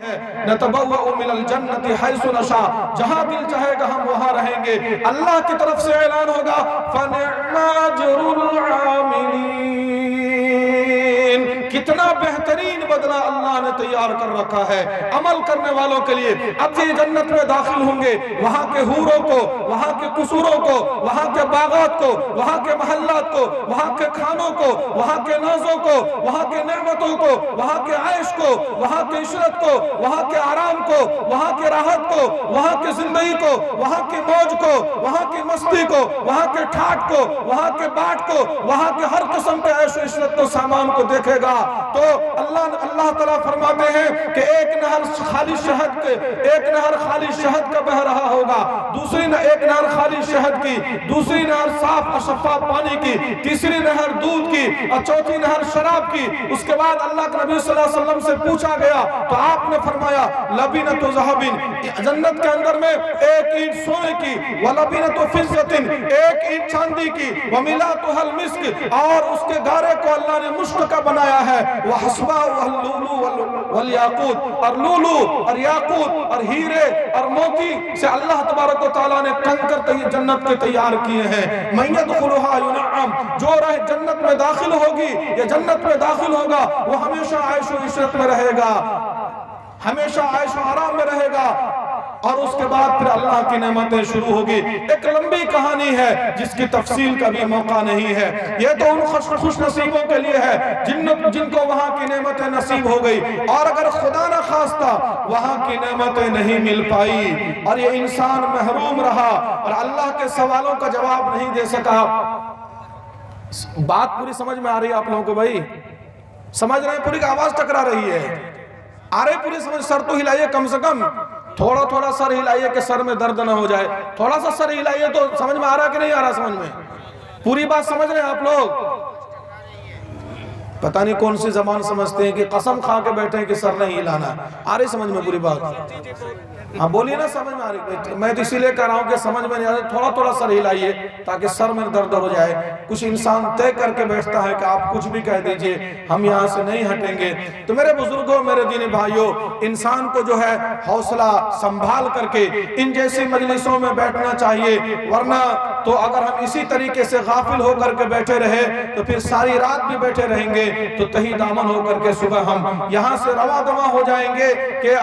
نتبوأ من الجنت حیث نشاء، جہاں دل چاہے گا ہم وہاں رہیں گے۔ اللہ کی طرف سے اعلان ہوگا فَنِعْمَ أَجْرُ الْعَامِلِينَ، کتنا بہترین بدلہ اللہ نے تیار کر رکھا ہے عمل کرنے والوں کے لیے۔ اب یہ جنت میں داخل ہوں گے، وہاں کے حوروں کو، وہاں کے قصوروں کو، وہاں کے باغات کو، وہاں کے محلات کو، وہاں کے کھانوں کو، وہاں کے نازوں کو، وہاں کے نعمتوں کو، وہاں کے عیش کو، وہاں کے عشرت کو، وہاں کے آرام کو، وہاں کے راحت کو، وہاں کے زندگی کو، وہاں کے موج کو، وہاں کی مستی کو، وہاں کے ٹھاٹ کو، وہاں کے باٹ کو، وہاں کے ہر قسم کے عیش و عشرت کو، سامان کو دیکھے گا تو اللہ تعالیٰ فرماتے ہیں کہ ایک نہر خالی شہد کا بہ رہا ہوگا، ایک نہر خالی شہد کی، دوسری نہر صاف اور شفاف پانی کی، تیسری نہر دودھ کی، اور چوتھی نہر شراب کی۔ اس کے بعد اللہ کے نبی صلی اللہ علیہ وسلم سے پوچھا گیا تو آپ نے فرمایا لبینۃ ذہب، جنت کے اندر میں ایک اینٹ سونے کی، ولبینۃ فضۃ، ایک اینٹ چاندی کی، وملاۃ المسک، اور اس کے گارے کو اللہ نے مشک کا بنایا ہے، وحسباء اللؤلؤ والیاقوت، اور لولو اور یاقوت اور ہیرے اور موتی سے اللہ تبارک و تعالیٰ نے کنکر جنت کے تیار کیے ہیں۔ من یدخلها ینعم، جو رہ جنت میں داخل ہوگی یا جنت میں داخل ہوگا وہ ہمیشہ عیش و عشرت میں رہے گا، ہمیشہ عیش و آرام میں رہے گا، اور اس کے بعد پھر اللہ کی نعمتیں شروع ہوگی۔ ایک لمبی کہانی ہے جس کی تفصیل کا بھی موقع نہیں ہے، یہ تو ان خوش نصیبوں کے لیے ہے جن کو وہاں کی نعمتیں نصیب ہو گئی، اور اگر خدا نہ خواستہ وہاں کی نعمتیں نہیں مل پائی اور یہ انسان محروم رہا اور اللہ کے سوالوں کا جواب نہیں دے سکا۔ بات پوری سمجھ میں آ رہی ہے آپ لوگوں کو بھائی؟ سمجھ رہے ہیں؟ پوری کا آواز ٹکرا رہی ہے، آ رہی پوری سمجھ؟ سر تو ہلائیے کم سے کم، تھوڑا سر ہلائیے کہ سر میں درد نہ ہو جائے، تھوڑا سا سر ہلائیے تو سمجھ میں آ رہا کہ نہیں آ رہا سمجھ میں؟ پوری بات سمجھ رہے ہیں آپ لوگ؟ پتہ نہیں کون سی زبان سمجھتے ہیں کہ قسم کھا کے بیٹھے ہیں کہ سر نہیں ہلانا۔ آ رہی سمجھ میں پوری بات؟ ہاں بولیے نا، سمجھ میں آ رہی؟ میں تو اسی لئے کہہ رہا ہوں کہ سمجھ میں نہیں آ رہا، تھوڑا سر ہلائیے تاکہ سر میں درد ہو جائے۔ کچھ انسان طے کر کے بیٹھتا ہے کہ آپ کچھ بھی کہہ دیجئے ہم یہاں سے نہیں ہٹیں گے۔ تو میرے بزرگوں، میرے دینی بھائیوں، انسان کو جو ہے حوصلہ سنبھال کر کے ان جیسی مجلسوں میں بیٹھنا چاہیے، ورنہ تو اگر ہم اسی طریقے سے غافل ہو کر کے بیٹھے رہے تو پھر ساری رات بھی بیٹھے رہیں گے تو تہی دامن ہو کر کے صبح ہم یہاں سے رواں دواں ہو جائیں گے۔ کہ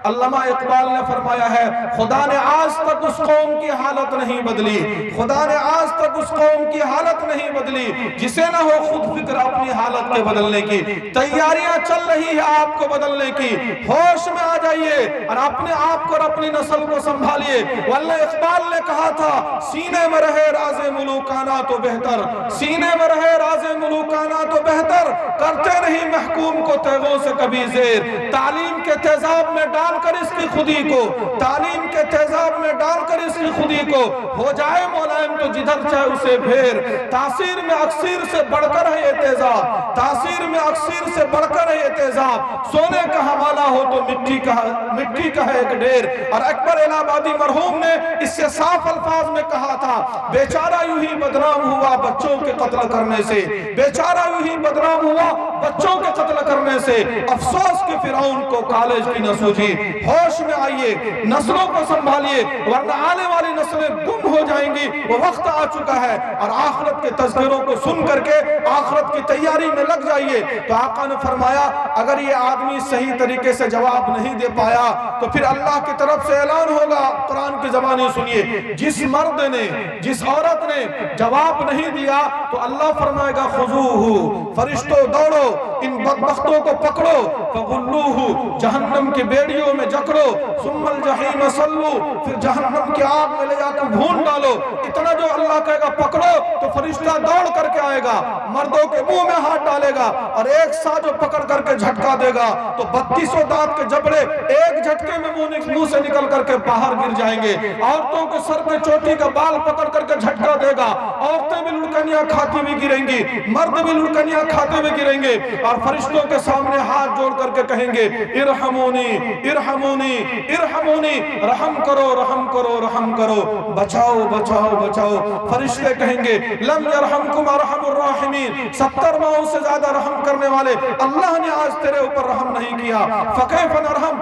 علامہ اقبال نے فرمایا ہے خدا نے آج تک اس قوم کی حالت نہیں بدلی، خدا نے آج تک اس قوم کی حالت نہیں بدلی جسے نہ ہو خود فکر اپنی حالت کے بدلنے کی۔ تیاریاں چل رہی ہے آپ کو بدلنے کی، ہوش میں آ جائیے اور اپنے آپ کو اور اپنی نسل کو سنبھالیے۔ واللہ اقبال نے کہا تھا سینے میں رہے راز ملوکانہ تو بہتر، سینے میں رہے راز ملوکانہ تو بہتر، کرتے نہیں محکوم کو تیغوں سے کبھی زیر۔ تعلیم کے تیزاب میں ڈال کر اس کی خودی کو، تعلیم کے تیزاب میں ڈال کر اس کی خودی کو، ہو جائے مولائم تو جدھر چاہے اسے پھیر۔ تاثیر میں اکثیر سے بڑھ کر ہے یہ تیزاب، تاثیر میں اکثیر سے بڑھ کر ہے یہ تیزاب، سونے کا حوالہ ہو تو مٹی کا ہے ایک ڈھیر۔ اور اکبر الہ آبادی مرحوم نے اس سے صاف الفاظ میں کہا تھا بیچارہ یوں ہی بدنام ہوا بچوں کے قتل کرنے سے، بیچارہ یوں ہی بدنام ہوا بچوں کے قتل کرنے سے، افسوس کہ فرعون کو کالج کی نہ سوجھی۔ ہوش میں آئیے، نسلوں کو سنبھالیے ورنہ آنے والی نسلیں گم ہو جائیں گی۔ وہ وقت آ چکا ہے اور آخرت کے تذکروں کو سن کر کے آخرت کی تیاری میں لگ جائیے۔ تو آقا نے فرمایا اگر یہ آدمی صحیح طریقے سے جواب نہیں دے پایا تو پھر اللہ کی طرف سے اعلان ہوگا، قرآن کی زبانی سنیے، جس مرد نے جس عورت نے جواب نہیں دیا تو اللہ فرمائے گا خذوہ، فرشتوں دوڑو ان بدبختوں کو پکڑو، فغلوہ، جہنم کی بیڑیوں میں جکڑو، ثم الجحیم صلو، پھر جہنم کی آگ میں لے جا کر بھون ڈالو۔ اتنا جو اللہ کہے گا پکڑو تو فرشتہ دوڑ کر کے آئے گا، مردوں کے منہ میں ہاتھ ڈالے گا اور ایک ساتھ جو پکڑ کر کے جھٹکا دے گا تو 32 دانت کے جبڑے ایک جھٹکے میں منہ سے نکل کر کے باہر گر جائیں گے۔ عورتوں کو سر پہ چوٹی کا بال پکڑ کر کے جھٹکا دے گا، عورتیں بھی لڑکنیاں کھاتی بھی گریں گی، مرد بھی لڑکنیاں کھاتے بھی گریں گے، اور فرشتوں کے سامنے ہاتھ جوڑ کر کے کہیں گے ارحمونی ارحمونی ارحمونی، رحم کرو رحم کرو رحم کرو، بچاؤ بچاؤ بچاؤ۔ فرشتے کہیں گے لم یرحمکم ارحم الراحمین، 70 ماہوں سے زیادہ رحم کرنے والے اللہ نے آج تیرے اوپر رحم نہیں کیا، فکیف نرحم،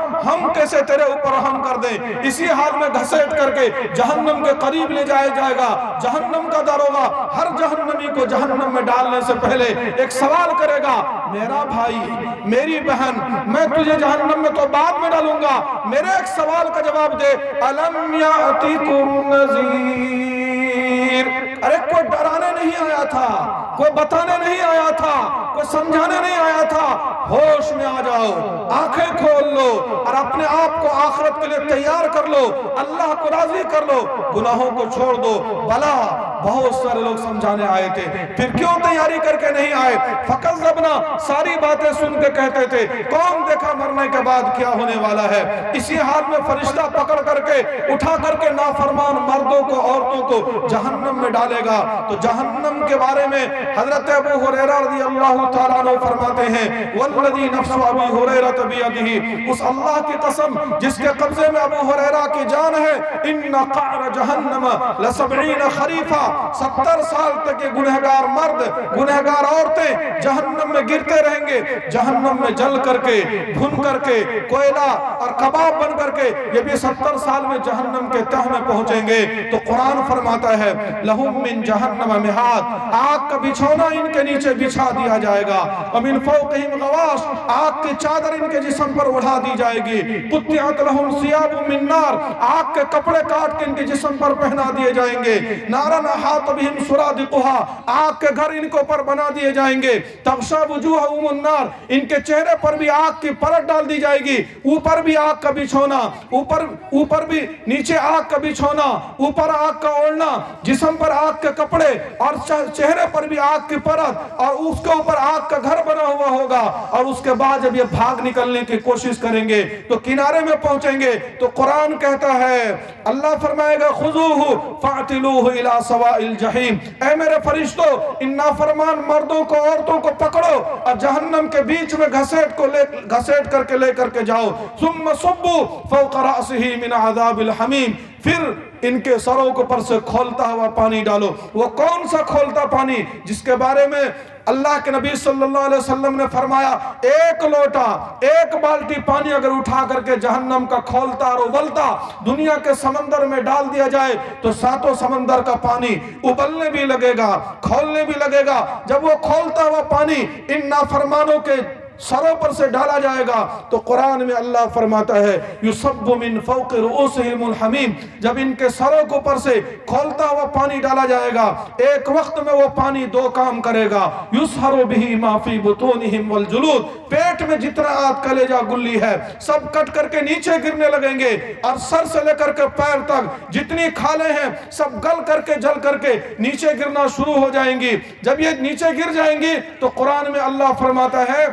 دھاکے سے تیرے اوپر رحم کر دیں، اسی حال میں گھسیٹ کر کے جہنم کے قریب لے جائے جائے گا۔ جہنم کا داروغہ ہر جہنمی کو جہنم میں ڈالنے سے پہلے ایک سوال کرے گا، میرا بھائی میری بہن میں تجھے جہنم میں تو بعد میں ڈالوں گا، میرے ایک سوال کا جواب دے، الم یاتکم نذیر، ارے کوئی ڈرانے نہیں آیا تھا، کوئی بتانے نہیں آیا تھا، کوئی سمجھانے نہیں آیا تھا، ہوش میں آ جاؤ، آنکھیں کھول لو اور اپنے آپ کو آخرت کے لیے تیار کر لو، اللہ کو راضی کر لو، گناہوں کو چھوڑ دو۔ بلا بہت سارے لوگ سمجھانے آئے تھے، پھر کیوں تیاری کر کے نہیں آئے؟ فَكَذَّبْنَا، ساری باتیں سن کے کہتے تھے کون دیکھا مرنے کے بعد کیا ہونے والا ہے۔ اسی حال میں فرشتہ پکڑ کر کے اٹھا کر کے نافرمان مردوں کو عورتوں کو جہنم میں ڈالے گا۔ تو جہنم کے بارے میں حضرت ابو ہریرہ رضی اللہ تعالیٰ عنہ فرماتے ہیں، وَالَّذِي نَفْسُ أَبِي هُرَيْرَةَ بِيَدِهِ، اس اللہ کی قسم جس کے قبضے میں ابو ہریرہ کی جان ہے، إِنَّ قَعْرَ جَهَنَّمَ لَسَبْعِينَ خَرِيفًا، 70 سال تک یہ گنہگار مرد گنہگار عورتیں جہنم میں گرتے رہیں گے، جہنم میں جل کر کے بھن کر کے کوئلہ اور کباب بن کر کے یہ بھی 70 سال میں جہنم کے تہ میں پہنچیں گے۔ تو قرآن فرماتا ہے لَهُم مِّن جَهَنَّمَ مِہَادٌ، آگ کا بچھونا ان کے نیچے بچھا دیا جائے گا، وَمِن فَوْقِهِمْ غَوَاشٍ، آگ کی چادر ان کے جسم پر اڑا دی جائے گی، قُطِّعَتْ لَهُمْ ثِيَابٌ مِّن نَارٍ، آگ کے کپڑے کاٹ کے ان کے جسم پر پہنا دیے جائیں گے، نَارًا أَحَاطَ بِهِمْ سُرَادِقُهَا، آگ کے گھر ان کو پر بنا دیے جائیں گے، تَغْشَى وُجُوهَهُمُ النَّارُ، ان کے چہرے پر بھی آگ کی پرت ڈال دی جائے گی، اوپر بھی آگ کا بچھونا، اوپر بھی نیچے آگ کا بچھونا، اوپر آگ کا اوڑھنا، جسم پر آگ کے کپڑے اور چہرے پر بھی آگ کی پرت، اور اس کے اوپر آگ کا گھر بنا ہوا ہوگا۔ اور اس کے بعد جب یہ بھاگ نکلنے کی کوشش کریں گے تو کنارے میں پہنچیں گے تو قرآن کہتا ہے، اللہ فرمائے گا خذوہ فاعتلوہ الی سواء الجحیم، اے میرے فرشتوں ان نافرمان مردوں کو عورتوں کو پکڑو اور جہنم کے بیچ میں گھسیٹ کر کے لے کر کے جاؤ، ثم صبوا فوق رأسہ من عذاب الحمیم، پھر ان کے سروں کو پر سے کھولتا ہوا پانی ڈالو۔ وہ کون سا کھولتا پانی جس کے بارے میں اللہ کے نبی صلی اللہ علیہ وسلم نے فرمایا ایک لوٹا ایک بالٹی پانی اگر اٹھا کر کے جہنم کا کھولتا اور ابلتا دنیا کے سمندر میں ڈال دیا جائے تو ساتوں سمندر کا پانی ابلنے بھی لگے گا کھولنے بھی لگے گا۔ جب وہ کھولتا ہوا پانی ان نافرمانوں کے سروں پر سے ڈالا جائے گا تو قرآن میں اللہ فرماتا ہے یصب من فوق رؤوسہم الحمیم، جب ان کے سروں کو پر سے کھولتا ہوا پانی ڈالا جائے گا ایک وقت میں وہ پانی دو کام کرے گا، یصہر بہ ما فی بطونہم والجلود، پیٹ میں جتنا آدھ کلیجہ گلی ہے سب کٹ کر کے نیچے گرنے لگیں گے اور سر سے لے کر کے پیر تک جتنی کھالیں ہیں سب گل کر کے جل کر کے نیچے گرنا شروع ہو جائیں گی۔ جب یہ نیچے گر جائیں گی تو قرآن میں اللہ فرماتا ہے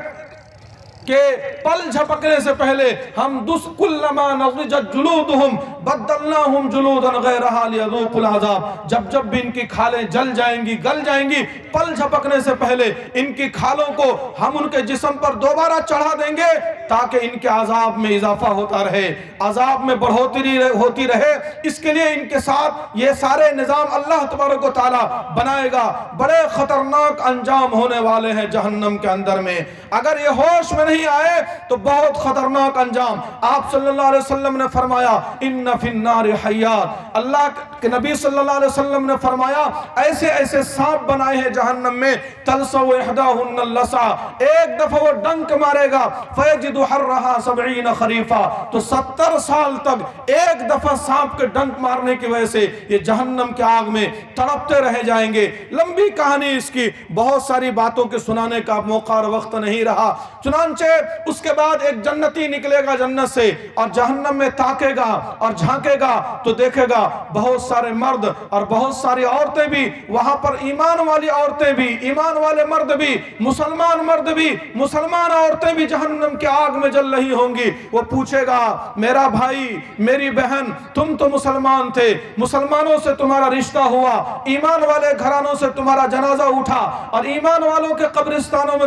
کہ پل جھپکنے سے پہلے ہم کلما نضجت جلودہم بدلناہم جلودا غیرہا لیذوقوا العذاب، جب بھی ان کی کھالیں جل جائیں گی گل جائیں گی پل جھپکنے سے پہلے ان کی کھالوں کو ہم ان کے جسم پر دوبارہ چڑھا دیں گے تاکہ ان کے عذاب میں اضافہ ہوتا رہے، عذاب میں بڑھوتری ہوتی رہے۔ اس کے لیے ان کے ساتھ یہ سارے نظام اللہ تبارک و تعالی بنائے گا۔ بڑے خطرناک انجام ہونے والے ہیں جہنم کے اندر میں، اگر یہ ہوش میں نہیں آئے تو بہت خطرناک انجام۔ آپ صلی اللہ علیہ وسلم نے فرمایا ان فی النار حیات، اللہ کے نبی صلی اللہ علیہ وسلم نے فرمایا ایسے ایسے سانپ بنائے ہیں جہنم میں تلسو احداہن اللسع، ایک دفعہ وہ ڈنک مارے گا فیجد حرہا 70 خریفا، تو 70 سال تک ایک دفعہ سانپ کے ڈنک مارنے کی وجہ سے یہ جہنم کے آگ میں تڑپتے رہ جائیں گے۔ لمبی کہانی اس کی، بہت ساری باتوں کے سنانے کا موقع اور وقت نہیں رہا، چنانچہ اس کے بعد ایک جنتی نکلے گا جنت سے اور جہنم میں تاکے گا اور جھانکے گا تو دیکھے گا بہت سارے مرد اور بہت ساری عورتیں بھی وہاں پر، ایمان والی عورتیں بھی، ایمان والے مرد بھی، مسلمان مرد بھی، مسلمان عورتیں بھی جہنم کے آگ میں جل رہی ہوں گی۔ وہ پوچھے گا میرا بھائی میری بہن تم تو مسلمان تھے، مسلمانوں سے تمہارا رشتہ ہوا، ایمان والے گھرانوں سے تمہارا جنازہ اٹھا اور ایمان والوں کے قبرستانوں میں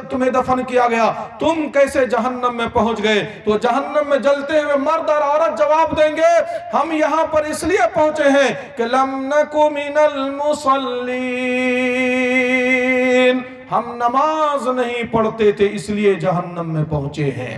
تمہیں دفن کیا گیا، تم کیسے جہنم میں پہنچ گئے؟ تو جہنم میں جلتے ہوئے مرد اور عورت جواب دیں گے ہم یہاں پر اس لیے پہنچے ہیں کہ لم نکو من المصلین، ہم نماز نہیں پڑھتے تھے اس لیے جہنم میں پہنچے ہیں۔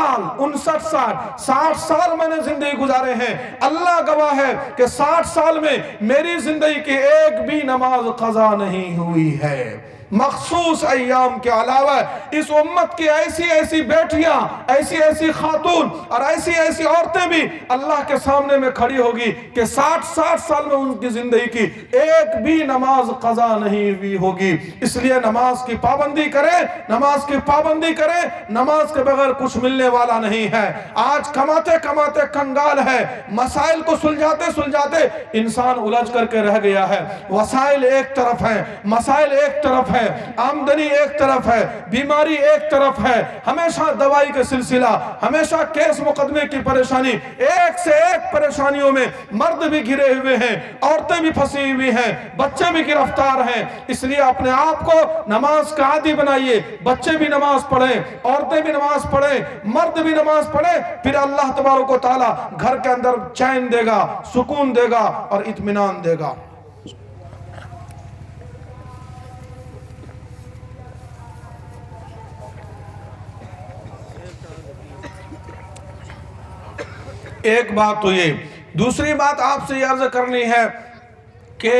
سال 59 سال 60 سال میں نے زندگی گزارے ہیں، اللہ گواہ ہے کہ 60 سال میں میری زندگی کی ایک بھی نماز قضا نہیں ہوئی ہے۔ مخصوص ایام کے علاوہ اس امت کی ایسی ایسی بیٹیاں، ایسی ایسی خاتون اور ایسی ایسی عورتیں بھی اللہ کے سامنے میں کھڑی ہوگی کہ 60 سال میں ان کی زندگی کی ایک بھی نماز قضا نہیں ہوئی ہوگی۔ اس لیے نماز کی پابندی کریں، نماز کی پابندی کریں، نماز کے بغیر کچھ ملنے والا نہیں ہے۔ آج کماتے کماتے کنگال ہے، مسائل کو سلجھاتے سلجھاتے انسان الجھ کر کے رہ گیا ہے۔ وسائل ایک طرف ہیں، مسائل ایک طرف ہے، آمدنی ایک طرف ہے، بیماری ایک طرف ہے، ہمیشہ دوائی کے سلسلہ، ہمیشہ کیس مقدمے کی پریشانی، ایک سے ایک پریشانیوں میں مرد بھی گھرے ہوئے ہیں، عورتیں بھی پھنسی ہوئی ہیں، بچے بھی گرفتار ہیں۔ اس لیے اپنے آپ کو نماز کا عادی بنائیے، بچے بھی نماز پڑھیں، عورتیں بھی نماز پڑھیں، مرد بھی نماز پڑھیں، پھر اللہ تبارک و تعالی گھر کے اندر چین دے گا، سکون دے گا اور اطمینان دے گا۔ ایک بات تو یہ، دوسری بات آپ سے یہ عرض کرنی ہے کہ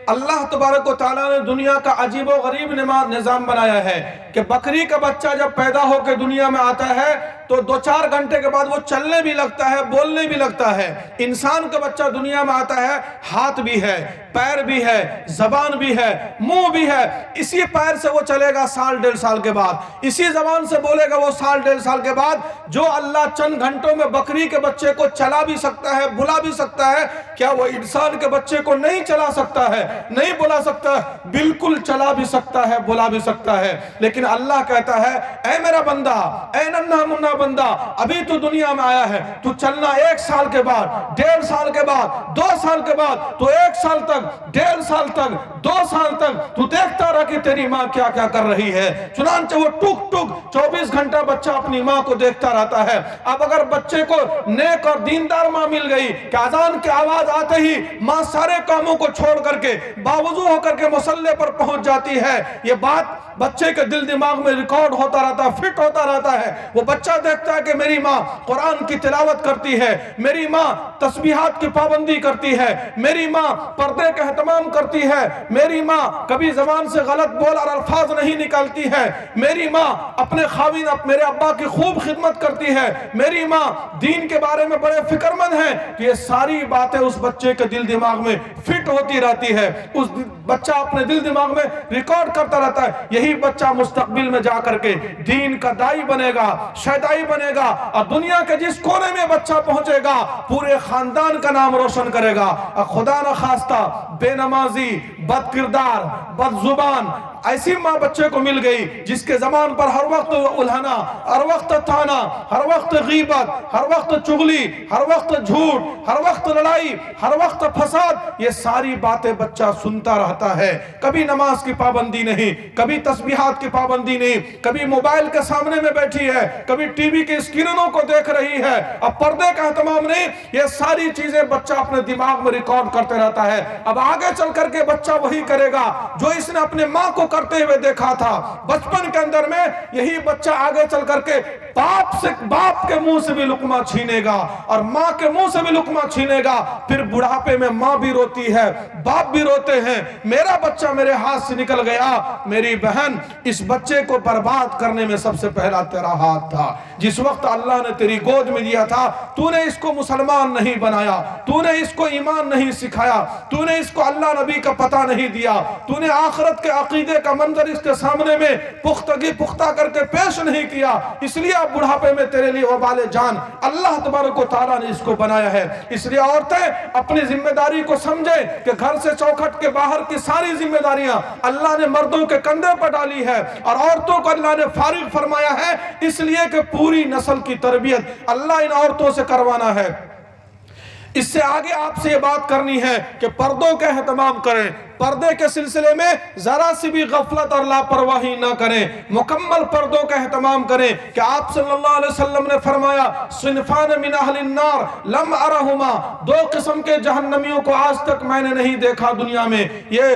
اللہ تبارک و تعالیٰ نے دنیا کا عجیب و غریب نظام بنایا ہے کہ بکری کا بچہ جب پیدا ہو کے دنیا میں آتا ہے تو 2-4 گھنٹے کے بعد وہ چلنے بھی لگتا ہے، بولنے بھی لگتا ہے۔ انسان کا بچہ دنیا میں آتا ہے، ہاتھ بھی ہے، پیر بھی ہے، زبان بھی ہے، منہ بھی ہے، اسی پیر سے وہ چلے گا 1.5 سال کے بعد، اسی زبان سے بولے گا وہ 1.5 سال کے بعد۔ جو اللہ چند گھنٹوں میں بکری کے بچے کو چلا بھی سکتا ہے، بلا بھی سکتا ہے، کیا وہ انسان کے بچے کو نہیں چلا سکتا ہے، نہیں بلا سکتا ہے؟ بالکل چلا بھی سکتا ہے، بلا بھی سکتا ہے۔ لیکن اللہ کہتا ہے اے میرا بندہ، اے ننھا منھا بندہ، ابھی تو دنیا میں آیا ہے، تو چلنا 1 سال کے بعد، 1.5 سال کے بعد، 2 سال کے بعد، تو 1 سال تک، 1.5 سال تک، 2 سال تک تو دیکھتا رہا کہ تیری ماں کیا کیا کر رہی ہے۔ چنانچہ وہ ٹک ٹک 24 گھنٹہ بچہ اپنی ماں کو دیکھتا رہتا ہے۔ اب اگر بچے کو نیک اور دیندار ماں مل گئی کہ اذان کی آواز آتے ہی ماں سارے کاموں کو چھوڑ کر کے باوضو ہو کر کے مصلی پر پہنچ جاتی ہے، یہ بات بچے کے دل دماغ میں ریکارڈ ہوتا رہتا ہے، فٹ ہوتا رہتا ہے۔ وہ بچہ دیکھتا ہے کہ میری ماں قرآن کی تلاوت کرتی ہے، میری ماں تسبیحات کی پابندی کرتی ہے، میری ماں پردے کا اہتمام کرتی ہے، میری ماں کبھی زبان سے غلط بول اور الفاظ نہیں نکالتی ہے، میری ماں اپنے خاوند میرے ابا کی خوب خدمت کرتی ہے، میری ماں دین کے بارے میں بڑے فکر مند ہیں۔ تو یہ ساری باتیں اس بچے کے دل دماغ میں فٹ ہوتی رہتی ہے، اس بچہ اپنے دل دماغ میں ریکارڈ کرتا رہتا ہے۔ یہی بچہ مستقبل میں جا کر کے دین کا دائی بنے گا، شیدائی بنے گا، اور دنیا کے جس کونے میں بچہ پہنچے گا پورے خاندان کا نام روشن کرے گا۔ اور خدا نہ خواستہ بے نمازی، بد کردار، بد زبان ایسی ماں بچے کو مل گئی جس کے زبان پر ہر وقت الہنا، ہر وقت تانا، ہر وقت غیبت، ہر وقت چغلی، ہر وقت جھوٹ، ہر وقت لڑائی، ہر وقت فساد، یہ ساری باتیں بچہ سنتا رہتا ہے۔ کبھی نماز کی پابندی نہیں، کبھی تسبیحات کی پابندی نہیں، کبھی موبائل کے سامنے میں بیٹھی ہے، کبھی ٹی وی کے اسکرینوں کو دیکھ رہی ہے، اب پردے کا اہتمام نہیں۔ یہ ساری چیزیں بچہ اپنے دماغ میں ریکارڈ کرتے رہتا ہے۔ اب آگے چل کر کے بچہ وہی کرے گا جو اس نے اپنے ماں کو کرتے ہوئے دیکھا تھا بچپن کے اندر میں۔ یہی بچہ آگے چل کر کے باپ کے منہ سے بھی لقمہ چھینے گا اور ماں کے منہ سے بھی لقمہ چھینے گا۔ پھر بڑھاپے میں ماں بھی روتی ہے، باپ بھی روتے ہیں، میرا بچہ میرے ہاتھ سے نکل گیا۔ میری بہن، اس بچے کو برباد کرنے میں سب سے پہلا تیرا ہاتھ تھا۔ جس وقت اللہ نے تیری گود میں دیا تھا، تو نے اس کو مسلمان نہیں بنایا، تو نے اس کو ایمان نہیں سکھایا، تو نے اس کو اللہ نبی کا پتہ نہیں دیا، تو نے آخرت کے عقیدے کا منظر اس کے سامنے میں پختہ کر کے پیش نہیں کیا۔ اس لیے اب بڑھاپے میں تیرے لیے وبال جان اللہ تبارک و تعالیٰ نے اس کو بنایا ہے۔ اس لیے عورتیں اپنی ذمہ داری کو سمجھیں کہ گھر سے چوکھٹ کے باہر کی ساری ذمہ داریاں اللہ نے مردوں کے کندھے پر ڈالی ہے اور عورتوں کو اللہ نے فارغ فرمایا ہے، اس لیے کہ پوری نسل کی تربیت اللہ ان عورتوں سے کروانا ہے۔ اس سے آگے آپ سے یہ بات کرنی ہے کہ پردوں کا اہتمام کریں، پردے کے سلسلے میں ذرا سی بھی غفلت اور لاپرواہی نہ کریں، مکمل پردوں کا اہتمام کریں کہ آپ صلی اللہ علیہ وسلم نے فرمایا صنفان من اہل النار لم ارہما، 2 قسم کے جہنمیوں کو آج تک میں نے نہیں دیکھا دنیا میں۔ یہ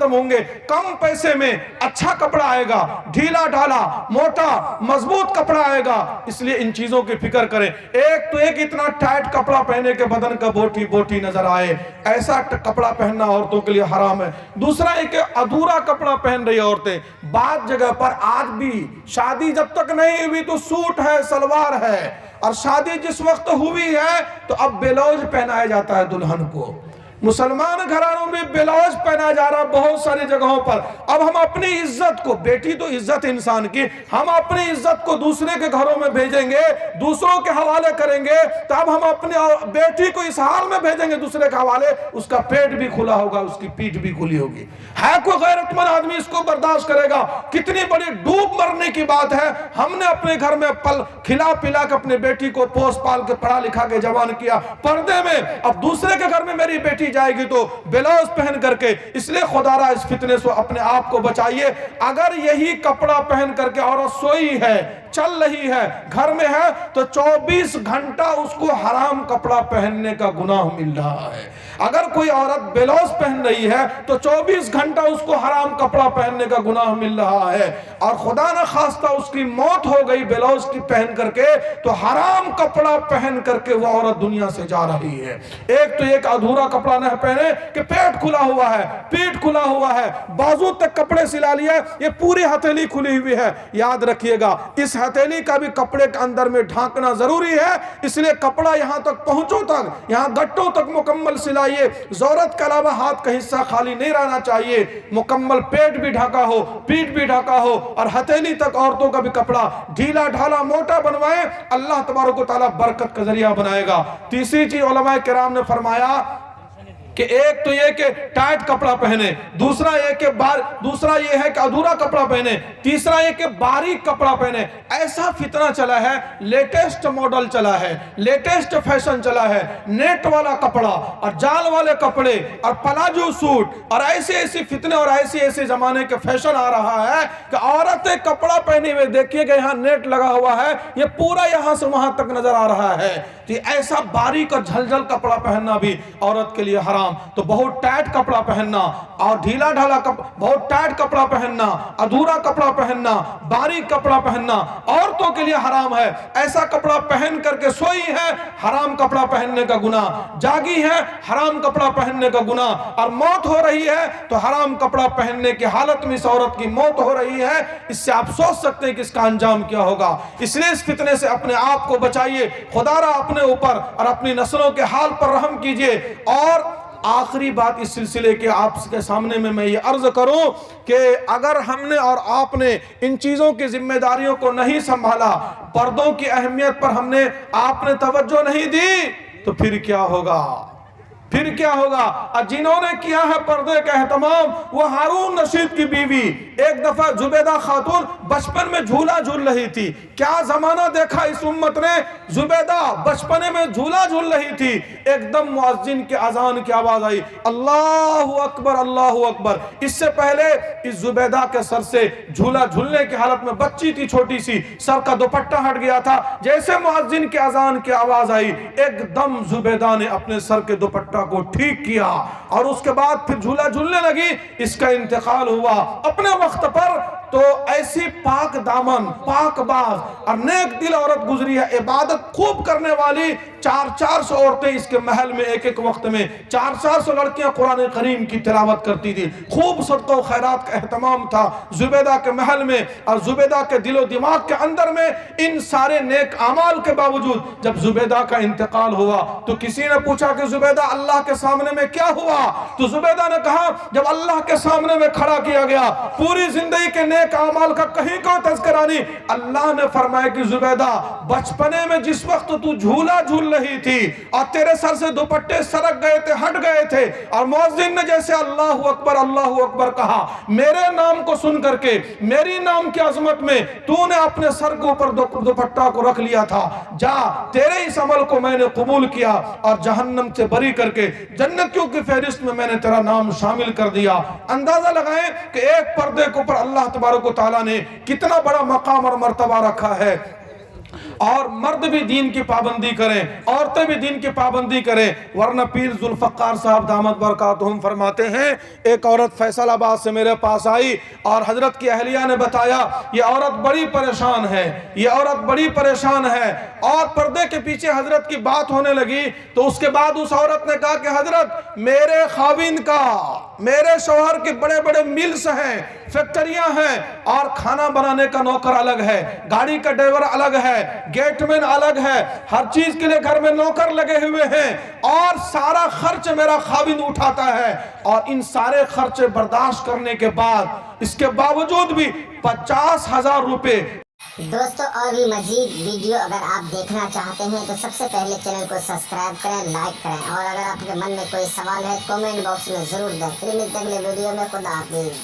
ختم ہوں گے. کم پیسے میں اچھا کپڑا آئے گا, ڈھیلا ڈھالا موٹا مضبوط کپڑا آئے گا. اس لیے ان چیزوں کی فکر کریں. ایک تو ایک اتنا ٹائٹ کپڑا پہنے کے بدن کا بوٹی بوٹی نظر آئے, ایسا کپڑا پہننا عورتوں کے لیے حرام ہے. دوسرا ایک ادھورا کپڑا پہن رہی عورتیں. بعض جگہ پر آج بھی شادی جب تک نہیں ہوئی تو سوٹ ہے سلوار ہے, اور شادی جس وقت ہوئی ہے تو اب بیلوز پہنایا جاتا ہے دلہن کو. مسلمان گھرانوں میں بیلوز پہنا جا رہا بہت ساری جگہوں پر. اب ہم اپنی عزت کو, بیٹی تو عزت انسان کی, ہم اپنی عزت کو دوسرے کے گھروں میں بھیجیں گے, دوسروں کے حوالے کریں گے, تب ہم اپنے بیٹی کو اس حال میں بھیجیں گے دوسرے کے حوالے, اس کا پیٹ بھی کھلا ہوگا, اس کی پیٹھ بھی کھلی ہوگی. ہے کوئی غیرت مند آدمی اس کو برداشت کرے گا؟ کتنی بڑی ڈوب مرنے کی بات ہے. ہم نے اپنے گھر میں پل کھلا پلا کے اپنے بیٹی کو پوس پال کے پڑھا لکھا کے جوان کیا پردے میں, اب دوسرے کے گھر میں میری بیٹی جائے گی تو بلاؤز پہن کر کے. اس لیے خدا را اس فتنے سے اپنے آپ کو بچائیے. اگر یہی کپڑا پہن کر کے عورت سوئی ہے, چل رہی ہے, گھر میں ہے, تو 24 گھنٹہ اس کو حرام کپڑا پہننے کا گناہ مل رہا ہے. اگر کوئی عورت بلاؤز پہن رہی ہے تو 24 گھنٹہ اس کو حرام کپڑا پہننے کا گناہ مل رہا ہے. اور خدا نہ خواستہ اس کی موت ہو گئی بلاؤز کی پہن کر کے, تو حرام کپڑا پہن کر کے وہ عورت دنیا سے جا رہی ہے. ایک تو ایک ادھورا کپڑا نہ پہنے کہ پیٹ کھلا ہوا ہے, پیٹ کھلا ہوا ہے, بازو تک کپڑے سلا لیا, یہ پوری ہتھیلی کھلی ہوئی ہے. یاد رکھیے گا اس ہتھیلی کا بھی کپڑے کے اندر میں ڈھانکنا ضروری ہے. اس لیے کپڑا یہاں تک پہنچو تک, یہاں گٹوں تک مکمل سلائیے. زورت کے علاوہ ہاتھ کا حصہ خالی نہیں رہنا چاہیے. مکمل پیٹ بھی ڈھاکا ہو, پیٹ بھی ڈھاکا ہو, اور ہتھیلی تک عورتوں کا بھی کپڑا ڈھیلا ڈھالا موٹا بنوائے. اللہ تبارک و تعالیٰ برکت کا ذریعہ بنائے گا. تیسری چیز علماء کرام نے فرمایا کہ ایک تو یہ کہ ٹائٹ کپڑا پہنے, دوسرا یہ ہے کہ ادھورا کپڑا پہنے, تیسرا یہ کہ باریک کپڑا پہنے. ایسا فتنہ چلا ہے, لیٹسٹ ماڈل چلا ہے, لیٹسٹ فیشن چلا ہے, نیٹ والا کپڑا اور جال والے کپڑے اور پلاجو سوٹ, اور ایسے فتنے اور ایسے زمانے کے فیشن آ رہا ہے کہ عورتیں کپڑا پہنے ہوئے دیکھیے کہ یہاں نیٹ لگا ہوا ہے, یہ پورا یہاں سے وہاں تک نظر آ رہا ہے. تو ایسا باریک اور جھلجھل کپڑا پہننا بھی عورت کے لیے حرام. تو بہت ٹائٹ کپڑا پہننا اور ڈھیلا ڈھالا بہت ٹائٹ کپڑا پہننا, ادھورا کپڑا پہننا, باریک کپڑا پہننا عورتوں کے لیے حرام ہے. ایسا کپڑا پہن کر کے سوئی ہے, حرام کپڑا پہننے کا گناہ, جاگی ہے, حرام کپڑا پہننے کا گناہ, اور موت ہو رہی ہے تو حرام کپڑا پہننے کی حالت میں اس عورت کی موت ہو رہی ہے. اس سے آپ سوچ سکتے ہیں کہ اس کا انجام کیا ہوگا. اس لیے اس فتنے سے اپنے آپ کو بچائیے. خدا را اپنے اوپر اور اپنی نسلوں کے حال پر رحم کیجئے. اور آخری بات اس سلسلے کے آپ کے سامنے میں یہ عرض کروں کہ اگر ہم نے اور آپ نے ان چیزوں کی ذمہ داریوں کو نہیں سنبھالا, پردوں کی اہمیت پر ہم نے آپ نے توجہ نہیں دی, تو پھر کیا ہوگا؟ پھر کیا ہوگا؟ اور جنہوں نے کیا ہے پردے کا اہتمام, وہ ہارون رشید کی بیوی. ایک دفعہ زبیدہ خاتون بچپن میں جھولا جھول رہی تھی. کیا زمانہ دیکھا اس امت نے, زبیدہ بچپنے میں جھولا جھول رہی تھی. ایک دم مؤذن کے اذان کی آواز آئی, اللہ اکبر اللہ اکبر. اس سے پہلے اس زبیدہ کے سر سے جھولا جھولنے کی حالت میں, بچی تھی چھوٹی سی, سر کا دوپٹہ ہٹ گیا تھا. جیسے مؤذن کے اذان کی آواز آئی, ایک دم زبیدہ نے اپنے سر کے دوپٹہ کو ٹھیک کیا اور اس کے بعد پھر جھولا جھولنے لگی. اس کا انتقال ہوا اپنے وقت پر. تو ایسی پاک دامن, پاک باز اور نیک دل عورت گزری ہے, عبادت خوب کرنے والی. 400 عورتیں اس کے محل میں ایک وقت میں 400 لڑکیاں قرآن کریم کی تلاوت کرتی تھی. خوب صدقہ و خیرات کا اہتمام تھا زبیدہ کے محل میں. اور زبیدہ کے دل و دماغ کے اندر میں ان سارے نیک اعمال کے باوجود جب زبیدہ کا انتقال ہوا تو کسی نے پوچھا کہ زبیدہ اللہ کے سامنے میں کیا ہوا؟ تو زبیدہ نے کہا جب اللہ کے سامنے میں کھڑا کیا گیا, پوری زندگی کے نیک اعمال کا کہیں کوئی تذکرہ نہیں. اللہ نے فرمایا کہ زبیدہ بچپنے میں جس وقت تو جھولا جھول رہی تھی اور تیرے سر سے دوپٹے سرک گئے تھے, ہٹ گئے تھے, اور مؤذن نے جیسے اللہ اکبر کہا, میرے نام کو سن کر کے, میری نام کی عظمت میں تو نے اپنے سر کے اوپر دوپٹہ کو رکھ لیا تھا, جا تیرے اس عمل کو میں نے قبول کیا اور جہنم سے بری کر کے جنتیوں کی فہرست میں نے تیرا نام شامل کر دیا. اندازہ لگائیں کہ ایک پردے کے اوپر اللہ تبارک و تعالیٰ نے کتنا بڑا مقام اور مرتبہ رکھا ہے. اور مرد بھی دین کی پابندی کریں, عورتیں بھی دین کی پابندی کریں. ورنہ پیر ذوالفقار صاحب دامت برکاتہم فرماتے ہیں, ایک عورت فیصل آباد سے میرے پاس آئی اور حضرت کی اہلیہ نے بتایا یہ عورت بڑی پریشان ہے, یہ عورت بڑی پریشان ہے. اور پردے کے پیچھے حضرت کی بات ہونے لگی تو اس کے بعد اس عورت نے کہا کہ حضرت میرے خاوند کا, میرے شوہر کے بڑے بڑے ملز ہیں, فیکٹریاں ہیں, اور کھانا بنانے کا نوکر الگ ہے, گاڑی کا ڈرائیور الگ ہے, گیٹ مین الگ ہے, ہر چیز کے لیے گھر میں نوکر لگے ہوئے ہیں, اور سارا خرچ میرا خاوند اٹھاتا ہے. اور ان سارے خرچے برداشت کرنے کے بعد, اس کے باوجود بھی 50,000 روپے. دوستو اور بھی مزید ویڈیو اگر آپ دیکھنا چاہتے ہیں تو سب سے پہلے چینل کو سبسکرائب کریں, لائک کریں, اور اگر آپ کے من میں کوئی سوال ہے کامنٹ باکس میں ضرور دیں. پھر ملتے ہیں اگلے ویڈیو میں. خدا حافظ.